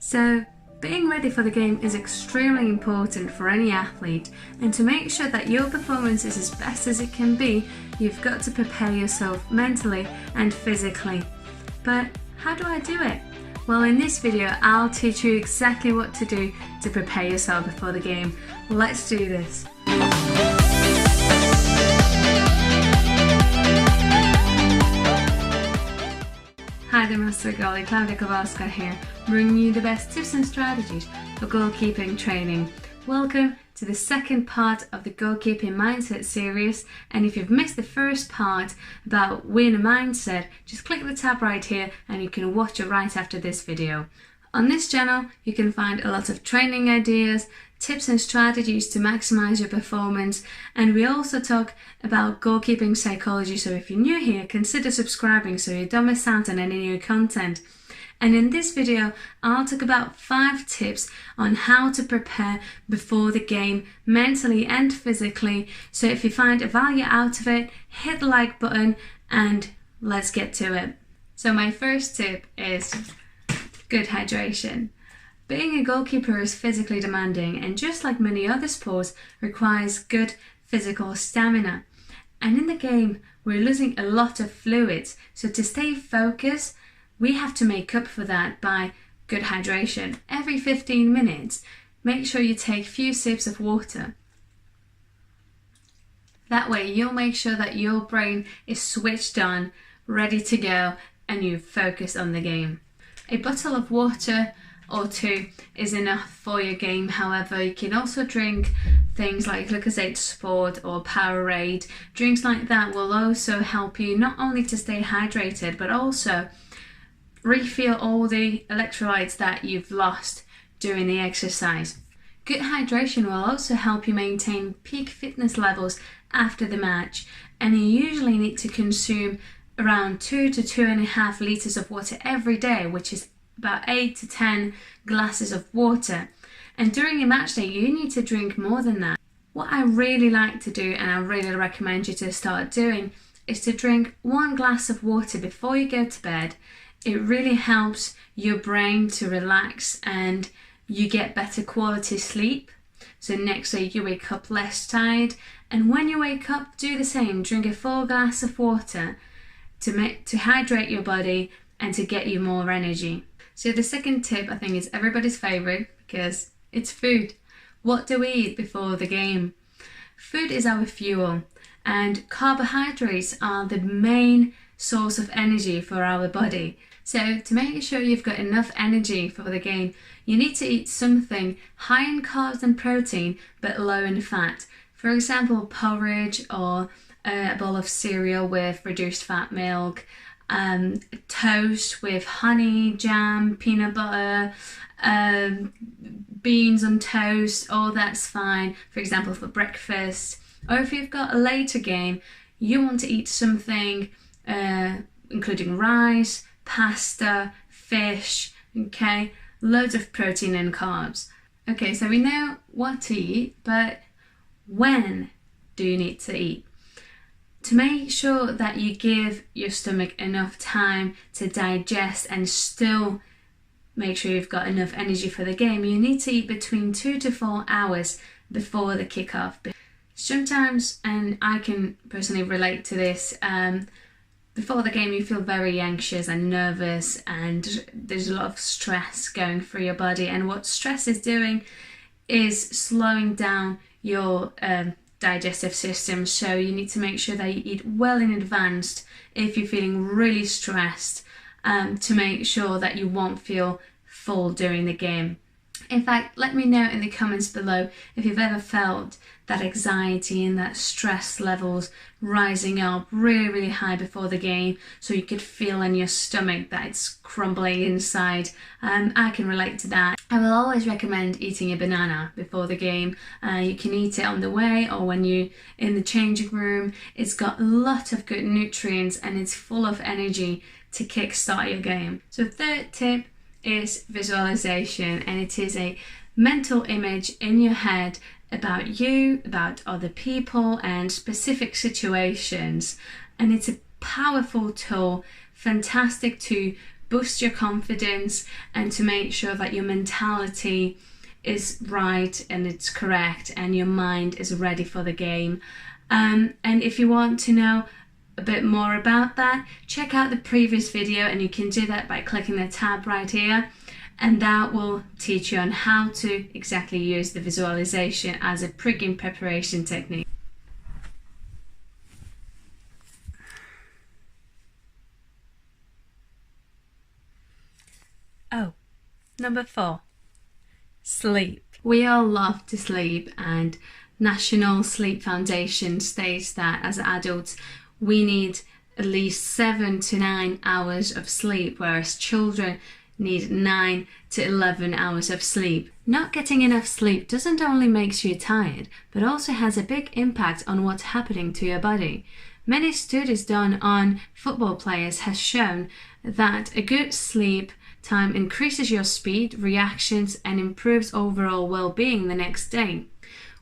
So being ready for the game is extremely important for any athlete, and to make sure that your performance is as best as it can be, you've got to prepare yourself mentally and physically. But how do I do it? Well, in this video I'll teach you exactly what to do to prepare yourself before the game. Let's do this. Hi there, Master Goalie, Claudia Kowalska here, bringing you the best tips and strategies for goalkeeping training. Welcome to the second part of the Goalkeeping Mindset series, and if you've missed the first part about win mindset, just click the tab right here and you can watch it right after this video. On this channel you can find a lot of training ideas, tips and strategies to maximize your performance, and we also talk about goalkeeping psychology, so if you're new here, consider subscribing so you don't miss out on any new content. And in this video I'll talk about 5 tips on how to prepare before the game mentally and physically. So if you find a value out of it, hit the like button and let's get to it. So my first tip is good hydration. Being a goalkeeper is physically demanding, and just like many other sports, requires good physical stamina. And in the game, we're losing a lot of fluids, so to stay focused, we have to make up for that by good hydration. Every 15 minutes, make sure you take a few sips of water. That way, you'll make sure that your brain is switched on, ready to go, and you focus on the game. A bottle of water or 2 is enough for your game. However, you can also drink things like Lucozade Sport or Powerade. Drinks like that will also help you not only to stay hydrated but also refill all the electrolytes that you've lost during the exercise. Good hydration will also help you maintain peak fitness levels after the match, and you usually need to consume around 2 to 2.5 litres of water every day, which is about 8 to 10 glasses of water. And during a match day you need to drink more than that. What I really like to do, and I really recommend you to start doing, is to drink 1 glass of water before you go to bed. It really helps your brain to relax and you get better quality sleep. So next day you wake up less tired, and when you wake up, do the same. Drink a full glass of water to hydrate your body and to get you more energy. So the second tip I think is everybody's favourite because it's food. What do we eat before the game? Food is our fuel, and carbohydrates are the main source of energy for our body. So to make sure you've got enough energy for the game, you need to eat something high in carbs and protein but low in fat. For example, porridge or a bowl of cereal with reduced fat milk, toast with honey, jam, peanut butter, beans on toast, all that's fine, for example for breakfast. Or if you've got a later game, you want to eat something including rice, pasta, fish, okay, loads of protein and carbs. Okay, so we know what to eat, but when do you need to eat? To make sure that you give your stomach enough time to digest and still make sure you've got enough energy for the game, you need to eat between 2 to 4 hours before the kickoff. Sometimes, and I can personally relate to this, before the game you feel very anxious and nervous, and there's a lot of stress going through your body, and what stress is doing is slowing down your digestive system. So you need to make sure that you eat well in advance if you're feeling really stressed, to make sure that you won't feel full during the game. In fact, let me know in the comments below if you've ever felt that anxiety and that stress levels rising up really high before the game, so you could feel in your stomach that it's crumbling inside. I can relate to that. I will always recommend eating a banana before the game. You can eat it on the way or when you're in the changing room. It's got a lot of good nutrients and it's full of energy to kickstart your game. So third tip is visualization, and it is a mental image in your head about you, about other people and specific situations, and it's a powerful tool, fantastic to boost your confidence and to make sure that your mentality is right and it's correct and your mind is ready for the game. And if you want to know a bit more about that, check out the previous video, and you can do that by clicking the tab right here, and that will teach you on how to exactly use the visualization as a pre-game preparation technique. Oh, number 4, sleep. We all love to sleep, and National Sleep Foundation states that as adults we need at least 7 to 9 hours of sleep, whereas children need 9 to 11 hours of sleep. Not getting enough sleep doesn't only make you tired, but also has a big impact on what's happening to your body. Many studies done on football players has shown that a good sleep time increases your speed, reactions, and improves overall well-being the next day.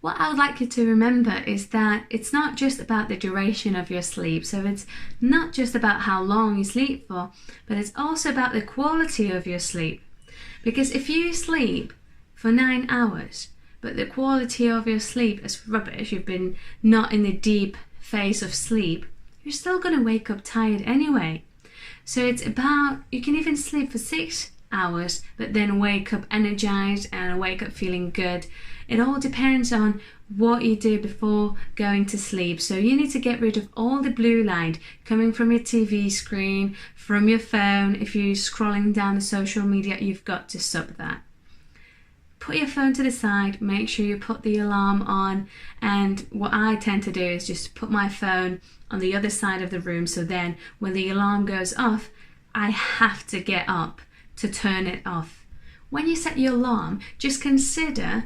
What I would like you to remember is that it's not just about the duration of your sleep, so it's not just about how long you sleep for, but it's also about the quality of your sleep. Because if you sleep for 9 hours, but the quality of your sleep is rubbish, you've been not in the deep phase of sleep, you're still going to wake up tired anyway. So it's about, you can even sleep for 6 hours, but then wake up energized and wake up feeling good. It all depends on what you do before going to sleep. So you need to get rid of all the blue light coming from your TV screen, from your phone. If you're scrolling down the social media, you've got to stop that. Put your phone to the side, make sure you put the alarm on, and what I tend to do is just put my phone on the other side of the room, so then when the alarm goes off, I have to get up to turn it off. When you set your alarm, just consider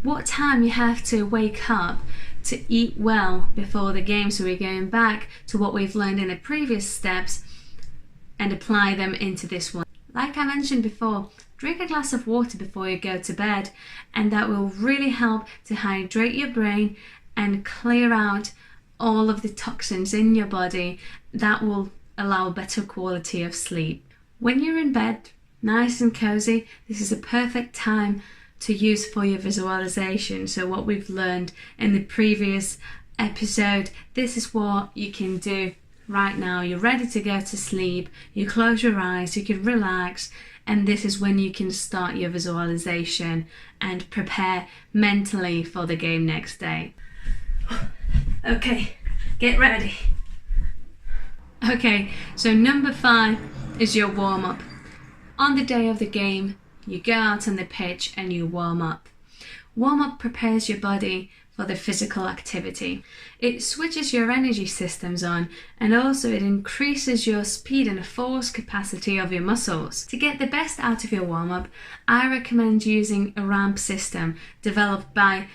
what time you have to wake up to eat well before the game. So we're going back to what we've learned in the previous steps and apply them into this one. Like I mentioned before, drink a glass of water before you go to bed, and that will really help to hydrate your brain and clear out all of the toxins in your body. That will allow a better quality of sleep. When you're in bed, nice and cozy, this is a perfect time to use for your visualization. So what we've learned in the previous episode, this is what you can do right now. You're ready to go to sleep, you close your eyes, you can relax, and this is when you can start your visualization and prepare mentally for the game next day. Okay, get ready. Okay, so number 5 is your warm-up. On the day of the game, you go out on the pitch and you warm up. Warm-up prepares your body for the physical activity. It switches your energy systems on, and also it increases your speed and force capacity of your muscles. To get the best out of your warm-up, I recommend using a ramp system developed by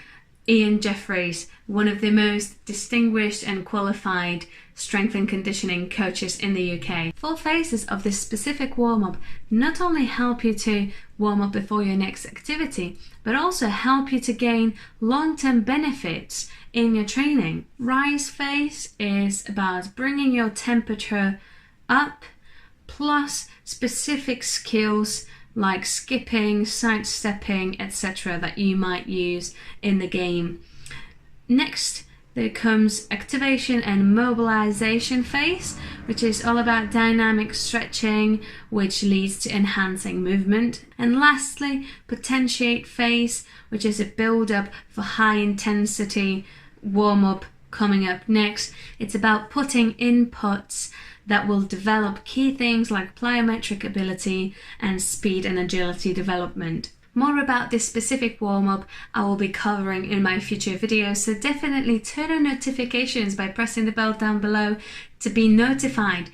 Ian Jeffries, one of the most distinguished and qualified strength and conditioning coaches in the UK. 4 phases of this specific warm-up not only help you to warm up before your next activity, but also help you to gain long-term benefits in your training. Rise phase is about bringing your temperature up, plus specific skills like skipping, sidestepping, etc. that you might use in the game. Next, there comes activation and mobilization phase, which is all about dynamic stretching, which leads to enhancing movement. And lastly, potentiate phase, which is a build-up for high intensity warm-up coming up next. It's about putting inputs that will develop key things like plyometric ability and speed and agility development. More about this specific warm-up I will be covering in my future videos, so definitely turn on notifications by pressing the bell down below to be notified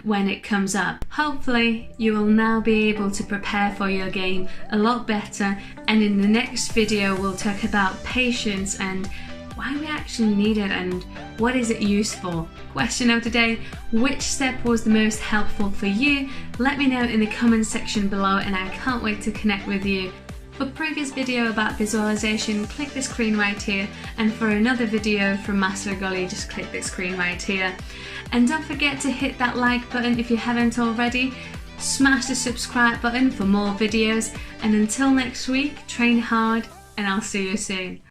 when it comes up. Hopefully you will now be able to prepare for your game a lot better, and in the next video we'll talk about patience and why we actually need it and what is it used for. Question of the day: which step was the most helpful for you? Let me know in the comment section below, and I can't wait to connect with you. For previous video about visualization, click the screen right here, and for another video from Master Goalie, just click the screen right here. And don't forget to hit that like button if you haven't already. smash the subscribe button for more videos, and until next week, train hard and I'll see you soon.